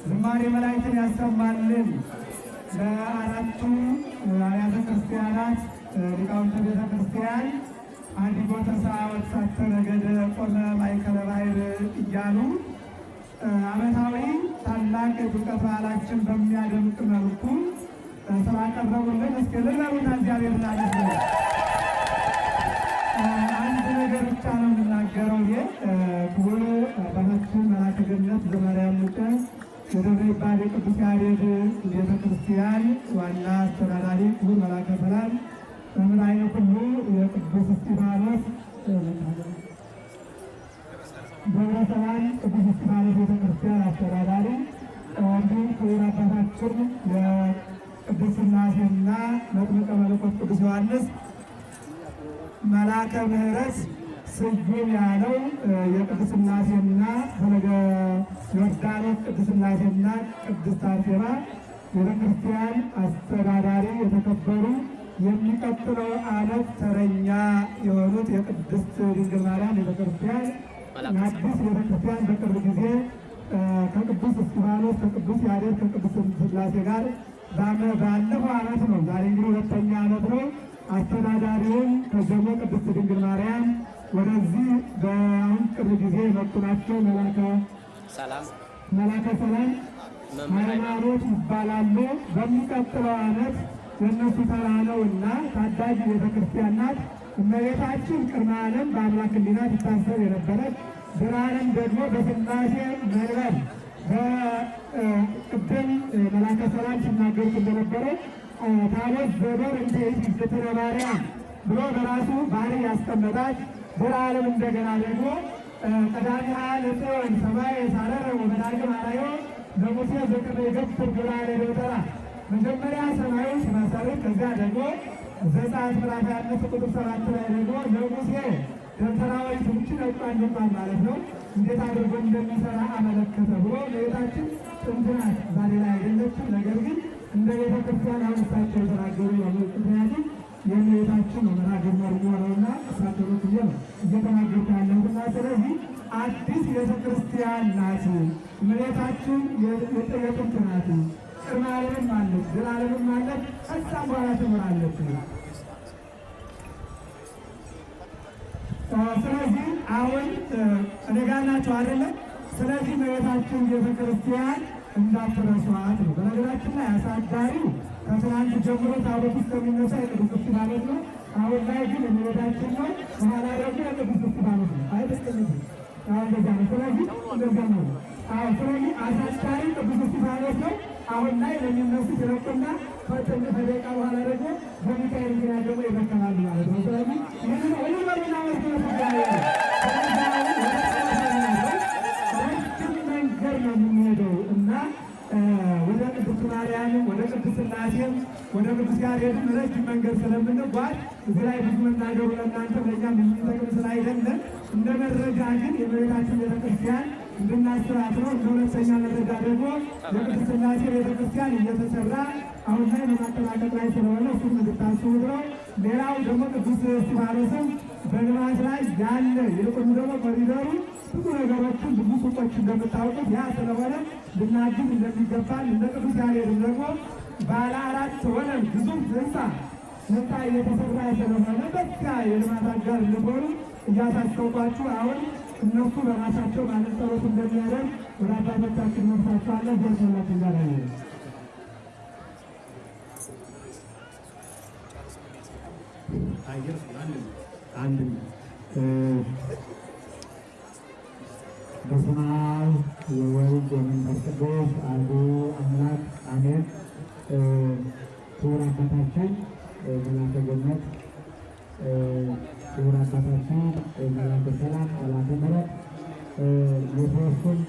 ዝማሬ መላእክትን ያሰማልን። ለአራቱ አብያተ ክርስቲያናት ሊቃውንተ ቤተ ክርስቲያን አንዲጎ ተሰዓወት ሳተ ነገደ ቆመ ማእከለ ባሕር እያሉ ዓመታዊ ታላቅ የጥምቀት በዓላችን በሚያደምቅ መልኩ ስላቀረቡልን እስኪ ልበሉና እግዚአብሔርን አመስግኑ። አንድ ነገር ብቻ ነው የምናገረው። ክቡር አባታችን መልአከ ገነት ዘማርያም ሙጬ የደብረ ይባቤ ቅዱስ ያሬድ ቤተ ክርስቲያን ዋና አስተዳዳሪ፣ ክቡር መልአከ ሰላም መምህር ኃይለ ኩሉ የቅዱስ እስጢፋኖስ ደብረ ሰላም ቅዱስ እስጢፋኖስ ቤተ ክርስቲያን አስተዳዳሪ፣ እንዲሁም ክቡር አባታችን የቅዱስ ሥላሴና መጥምቀ መለኮት ቅዱስ ዮሐንስ መልአከ ምሕረት ስዩም ያለው የቅዱስ ሥላሴና ፈለገ ዮርዳኖስ ቅዱስ ሥላሴና ቅድስት አርሴማ ቤተክርስቲያን አስተዳዳሪ የተከበሩ የሚቀጥለው ዓመት ተረኛ የሆኑት የቅድስት ድንግል ማርያም ቤተክርስቲያን አዲስ ቤተክርስቲያን በቅርብ ጊዜ ከቅዱስ እስጢፋኖስ ከቅዱስ ያሬድ ከቅዱስ ሥላሴ ጋር ባለፈው ዓመት ነው። ዛሬ እንግዲህ ሁለተኛ ዓመት ነው። አስተዳዳሪውን ከዘሞ ቅድስት ድንግል ማርያም ወደዚህ በአሁን ቅርብ ጊዜ የመጡ ናቸው። መላከ ሰላም ሃይማኖት ይባላሉ። በሚቀጥለው ዓመት የእነሱ ተራ ነው እና ታዳጊ ቤተክርስቲያን ናት። እመቤታችን ቅድመ ዓለም በአምላክ ሕሊና ትታሰብ የነበረች ብርሃንም ደግሞ በሥላሴ መንበር በቅድም መላከ ሰላም ሲናገሩት እንደነበረ ታቦት ዘበር እንዴት እግዝእትነ ማርያም ብሎ በራሱ ባህሪ ያስቀመጣች ብርሃንም እንደገና ደግሞ ቀዳሚሃ ለጽዮን ሰማይ ሳረረ ወመዳግም አራዮ ለሙሴ ዘቅርብ የገብር ብርሃነ ደብተራ መጀመሪያ ሰማዩን ሲመሰርት ከዚያ ደግሞ ዘጸአት ምዕራፍ 5 ቁጥር 7 ላይ ደግሞ ለሙሴ ደብተራዊ ትምጭ ነቋን ይባል ማለት ነው። እንዴት አድርጎ እንደሚሰራ አመለከተ ብሎ ለቤታችን ጥንት ናት፣ ዛሬ ላይ አይደለችም። ነገር ግን እንደ ቤተ ክርስቲያን አሁን እሳቸው የተናገሩ ያሉት ምክንያቱም የቤታችን መራገር መርሞ ነውና እሳቸው ነው እየተናገሩ ያለሁትና ስለዚህ አዲስ ቤተክርስቲያን ናት። እመቤታችን የጥንት ናት። ቅድመ ዓለምም አለች፣ ዘላለምም አለች፣ ከዛም በኋላ ትኖራለች። ስለዚህ አሁን እኔ ጋር ናቸው አይደለም። ስለዚህ እመቤታችን ቤተክርስቲያን እንዳትረሷት ነው። በነገራችን ላይ አሳዳሪው ከትናንት ጀምሮ ታቦት ውስጥ የሚነሳ የቅዱስ እስጢፋኖስ ነው። አሁን ላይ ግን እመቤታችን ነው። በኋላ ደግሞ የቅዱስ እስጢፋኖስ ነው። አይደለም እንደዛ ነው። ስለዚህ እንደዛ ነው። ስለዚህ አሳዳሪ ቅዱስ እስጢፋኖስ ነው። አሁን ላይ ለሚነሱት ይረቁና ከደቂቃ በኋላ ደግሞ በሚካኤል ምክንያት ደግሞ ይበከናሉ ማለት ነው። ስለዚህ ይህን ሁሉ በምናመስ መንገድ ነው የምንሄደው እና ወደ ቅድስት ማርያምም ወደ ቅድስት ሥላሴም ወደ ቅዱስ ያሬድም ረጅም መንገድ ስለምንጓዝ እዚህ ላይ ብዙ መናገሩ ለእናንተ ለእኛም የሚጠቅም ስላይደለ እንደ መረጃ ግን የእመቤታችን ቤተክርስቲያን እንድናስራት ነው። እንደ ሁለተኛ መረጃ ደግሞ የቅድስት ሥላሴ ቤተክርስቲያን እየተሰራ አሁን ላይ በማጠናቀቅ ላይ ስለሆነ እሱም እንድታስቡት ነው። ሌላው ደግሞ ቅዱስ እስጢፋኖስም በልማት ላይ ያለ ይልቁም ደግሞ ኮሪደሩ ብዙ ነገሮችን ብዙ ሱቆች እንደምታውቁት ያ ስለሆነ ልናግዝ እንደሚገባል እንደ ቅዱስ ያሬድም ደግሞ ባለ 4 ወለል ግዙፍ ህንፃ እየተሰራ ስለሆነ በዚያ የልማት አጋር እንድትሆኑ እያሳሰብኳችሁ አሁን እነሱ በራሳቸው ማለት ጸሎት እንደሚያደርግ ወደ አባቶቻችን መርሳቸዋለን። ዘርሰላችን ጋር አንድ በስመ አብ ወወልድ ወመንፈስ ቅዱስ አሐዱ አምላክ አሜን። ክቡር አባታችን መላከ ገነት፣ ክቡር አባታችን መላከ ሰላም፣ መላከ ምሕረት የሦስቱም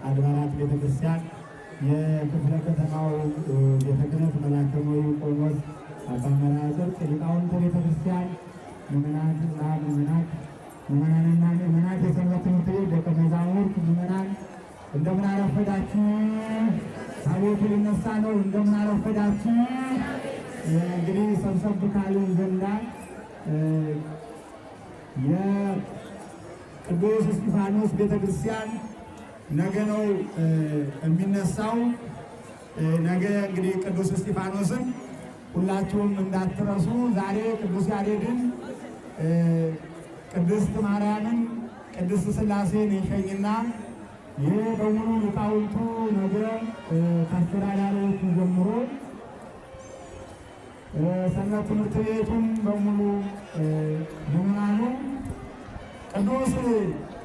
አድባራት ቤተክርስቲያን የክፍለ ከተማው ቤተ ክህነት መላከ ሞይ ቆሞስ አባ መርሐ ጽድቅ ሊቃውንተ ቤተክርስቲያን ምዕመናንና ምዕመናት ምዕመናንና ምዕመናት የሰንበት ትምህርት ቤት ደቀ መዛሙርት ምዕመናን እንደምን አረፈዳችሁ። ታቦቱ ሊነሳ ነው። እንደምን አረፈዳችሁ። እንግዲህ ሰብሰብ ካልን ዘንዳ የቅዱስ እስጢፋኖስ ቤተክርስቲያን ነገ ነው የሚነሳው። ነገ እንግዲህ ቅዱስ እስጢፋኖስን ሁላችሁም እንዳትረሱ። ዛሬ ቅዱስ ያሬድን ቅድስት ማርያምን ቅድስት ሥላሴን ይሸኝና ይህ በሙሉ ሊቃውንቱ ነገ ከአስተዳዳሪዎቹ ጀምሮ ሰንበት ትምህርት ቤቱም በሙሉ ምዕመናኑ ቅዱስ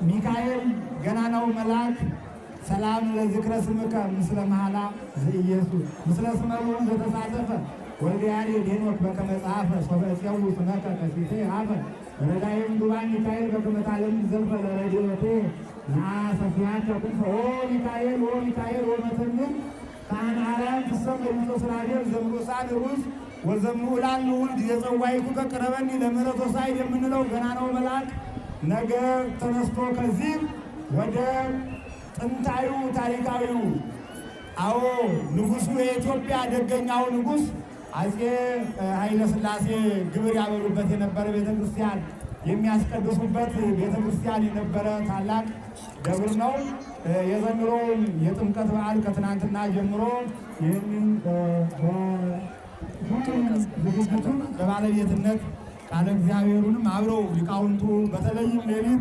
ሚካኤል ገናናው መልአክ ሰላም ለዝክረ ስምከ ምስለ መሐላ ዘኢየሱስ ምስለ ስመሩ ዘተሳተፈ ወልደ ያሬድ ሄኖክ በከመ ጸሐፈ ሶበ እፄው ስመከ ቀሲቴ አፈ ረዳይም ዱባን ሚካኤል በከመ ታለም ዘልፈ ለረድኤቴ ናሰፊያተ ቁንፈ ኦ ሚካኤል ኦ ሚካኤል ኦ መተምን ታናራን ተሰመሩ ስራዴር ዘምሮሳን ሩስ ወዘምኡላን ውልድ የጸዋይኩ ከቀረበኒ ለምሕረቶ ሳይድ የምንለው ገናናው መልአክ ነገ ተነስቶ ከዚህ ወደ ጥንታዩ ታሪካዊው አዎ ንጉሱ የኢትዮጵያ ደገኛው ንጉስ አፄ ኃይለ ሥላሴ ግብር ያበሉበት የነበረ ቤተክርስቲያን የሚያስቀድሱበት ቤተክርስቲያን የነበረ ታላቅ ደብር ነው። የዘንድሮ የጥምቀት በዓል ከትናንትና ጀምሮ ይህንን ዝግጅቱን በባለቤትነት ቃለ እግዚአብሔሩንም አብረው ሊቃውንቱ በተለይም ሌሊት